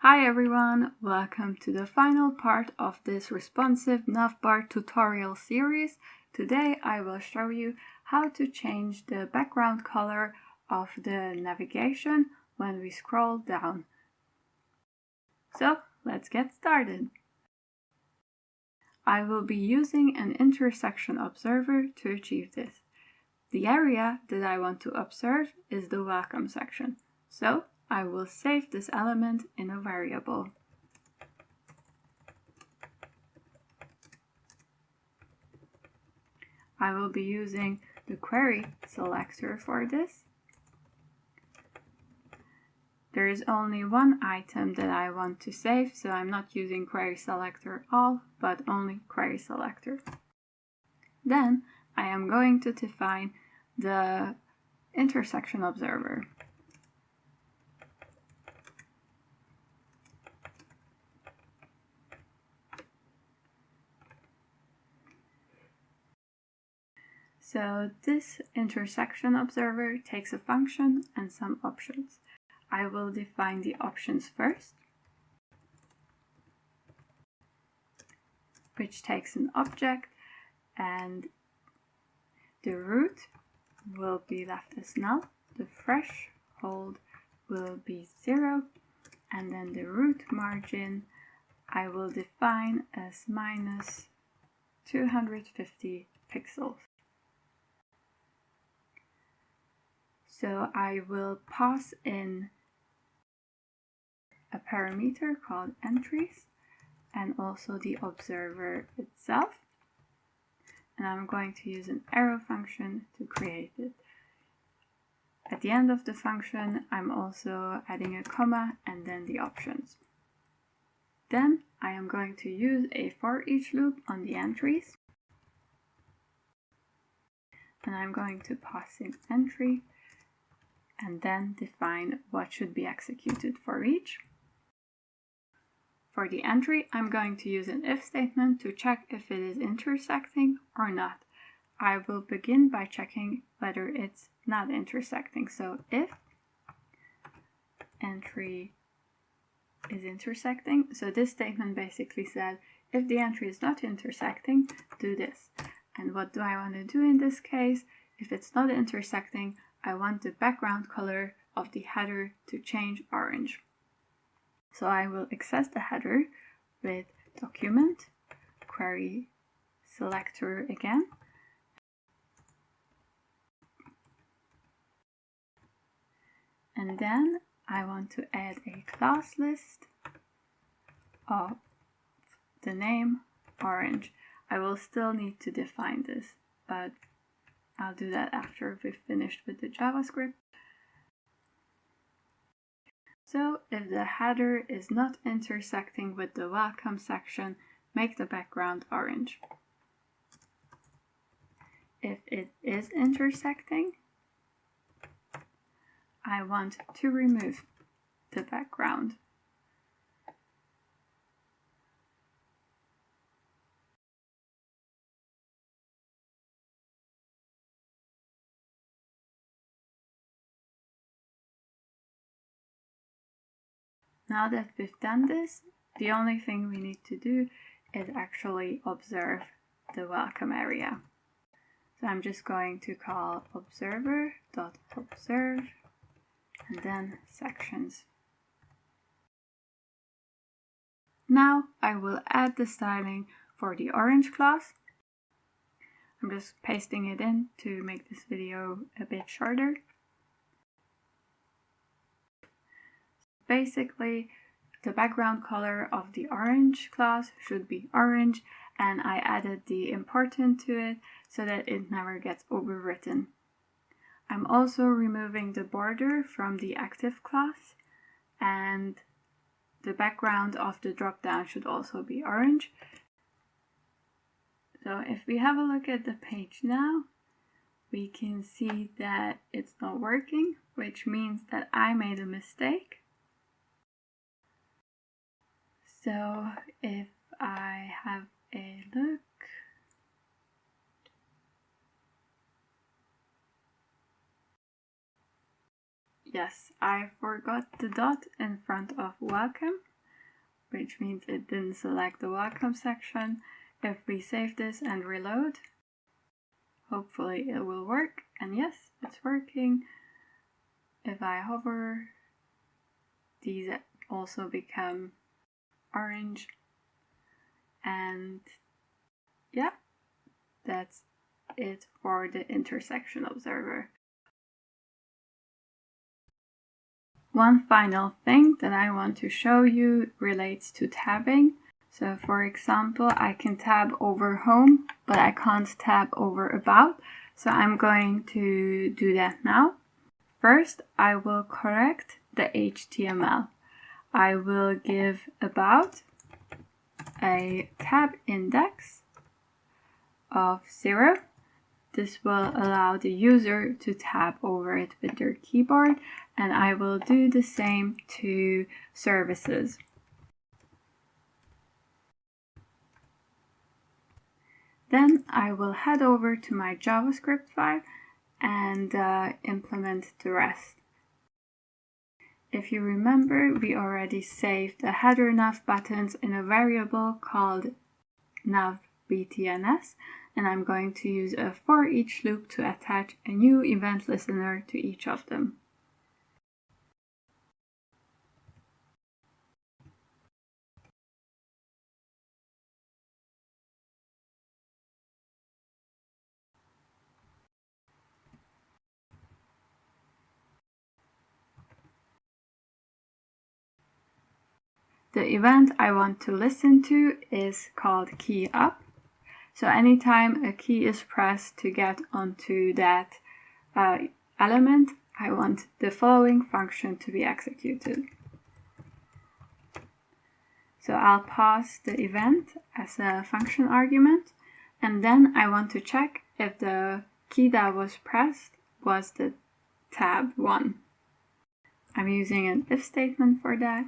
Hi everyone, welcome to the final part of this responsive navbar tutorial series. Today I will show you how to change the background color of the navigation when we scroll down. So let's get started. I will be using an intersection observer to achieve this. The area that I want to observe is the welcome section. So I will save this element in a variable. I will be using the query selector for this. There is only one item that I want to save, so I'm not using query selector all, but only query selector. Then I am going to define the intersection observer. So this intersection observer takes a function and some options. I will define the options first, which takes an object, and the root will be left as null, the threshold will be 0, and then the root margin I will define as minus 250 pixels. So I will pass in a parameter called entries and also the observer itself. And I'm going to use an arrow function to create it. At the end of the function, I'm also adding a comma and then the options. Then I am going to use a for each loop on the entries. And I'm going to pass in entry and then define what should be executed for each. For the entry, I'm going to use an if statement to check if it is intersecting or not. I will begin by checking whether it's not intersecting. So if entry is intersecting, so this statement basically said, if the entry is not intersecting, do this. And what do I want to do in this case? If it's not intersecting, I want the background color of the header to change orange. So I will access the header with document, query selector again. And then I want to add a class list of the name orange. I will still need to define this, but I'll do that after we've finished with the JavaScript. So if the header is not intersecting with the welcome section, make the background orange. If it is intersecting, I want to remove the background. Now that we've done this, the only thing we need to do is actually observe the welcome area. So I'm just going to call observer.observe and then sections. Now I will add the styling for the orange class. I'm just pasting it in to make this video a bit shorter. Basically, the background color of the orange class should be orange, and I added the important to it so that it never gets overwritten. I'm also removing the border from the active class, and the background of the dropdown should also be orange. So if we have a look at the page now, we can see that it's not working, which means that I made a mistake. So if I have a look, yes, I forgot the dot in front of welcome. which means it didn't select the welcome section. If we save this and reload, hopefully it will work. And yes, it's working. If I hover, these also become orange. And yeah, that's it for the intersection observer. One final thing that I want to show you relates to tabbing. So for example, I can tab over home, but I can't tab over about. So I'm going to do that now. First, I will correct the HTML. I will give about a tab index of 0. This will allow the user to tab over it with their keyboard, and I will do the same to services. Then I will head over to my JavaScript file and implement the rest. If you remember, we already saved the header nav buttons in a variable called nav_btns, and I'm going to use a for each loop to attach a new event listener to each of them. The event I want to listen to is called key up. So anytime a key is pressed to get onto that element, I want the following function to be executed. So I'll pass the event as a function argument, and then I want to check if the key that was pressed was the tab 1. I'm using an if statement for that.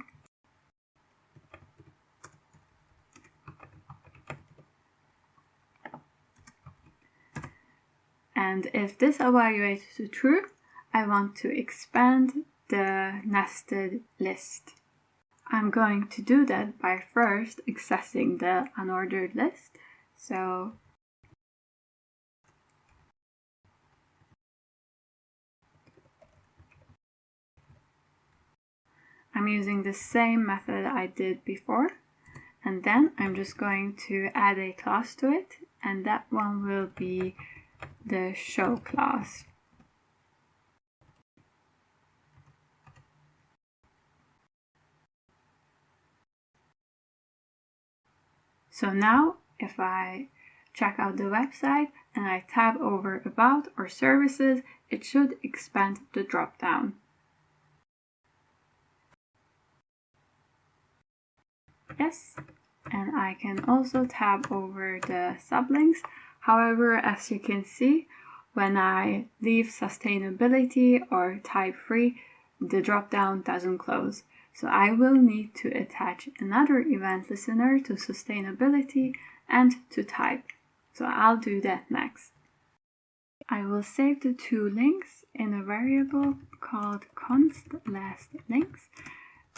And if this evaluates to true, I want to expand the nested list. I'm going to do that by first accessing the unordered list. So I'm using the same method I did before. And then I'm just going to add a class to it, and that one will be the show class. So now if I check out the website and I tab over about or services, it should expand the drop-down. Yes, and I can also tab over the sublinks. However, as you can see, when I leave sustainability or type free, the drop-down doesn't close. So I will need to attach another event listener to sustainability and to type. So I'll do that next. I will save the two links in a variable called const last links,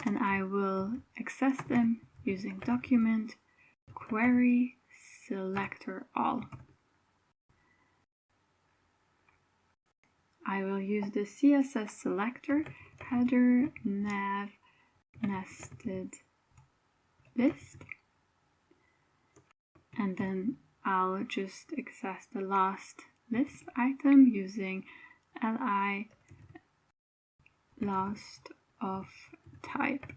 and I will access them using document query selector all. I will use the CSS selector header nav nested list, and then I'll just access the last list item using li last of type.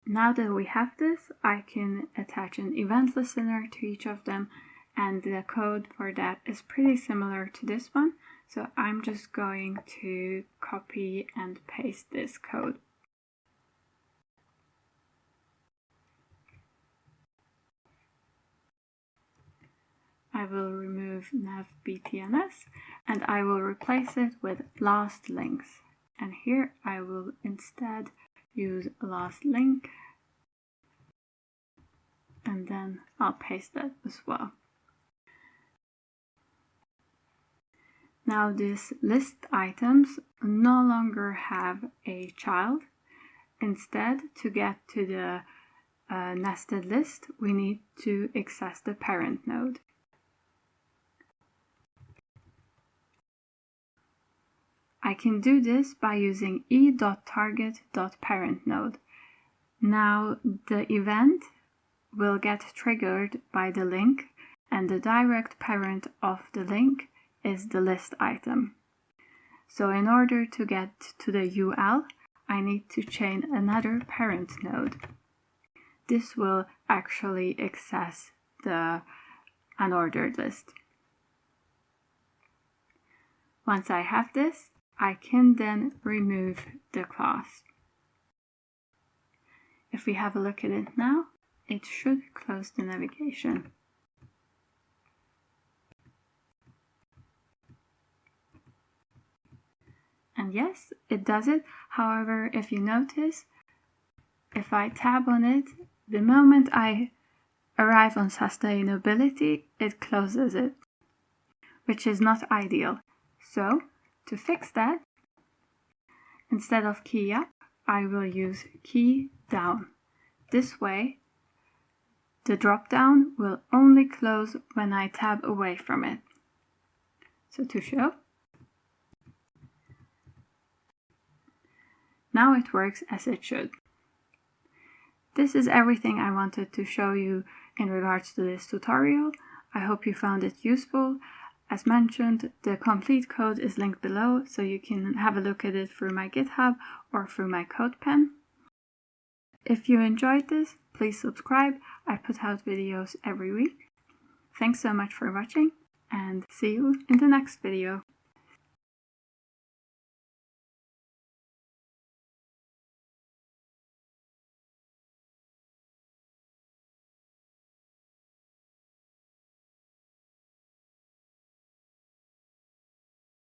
Now that we have this, I can attach an event listener to each of them, and the code for that is pretty similar to this one. So I'm just going to copy and paste this code. I will remove nav_btns and I will replace it with last links. And here I will instead use last link, and then I'll paste that as well. Now this list items no longer have a child. Instead, to get to the nested list, we need to access the parent node. I can do this by using e.target.parentNode. Now the event will get triggered by the link, and the direct parent of the link is the list item. So in order to get to the UL, I need to chain another parent node. This will actually access the unordered list. Once I have this, I can then remove the class. If we have a look at it now, it should close the navigation. And yes, it does it. However, if you notice, if I tab on it, the moment I arrive on sustainability, it closes it, which is not ideal. So, to fix that, instead of key up, I will use key down. This way, the drop-down will only close when I tab away from it. So to show, now it works as it should. This is everything I wanted to show you in regards to this tutorial. I hope you found it useful. As mentioned, the complete code is linked below, so you can have a look at it through my GitHub or through my CodePen. If you enjoyed this, please subscribe. I put out videos every week. Thanks so much for watching, and see you in the next video.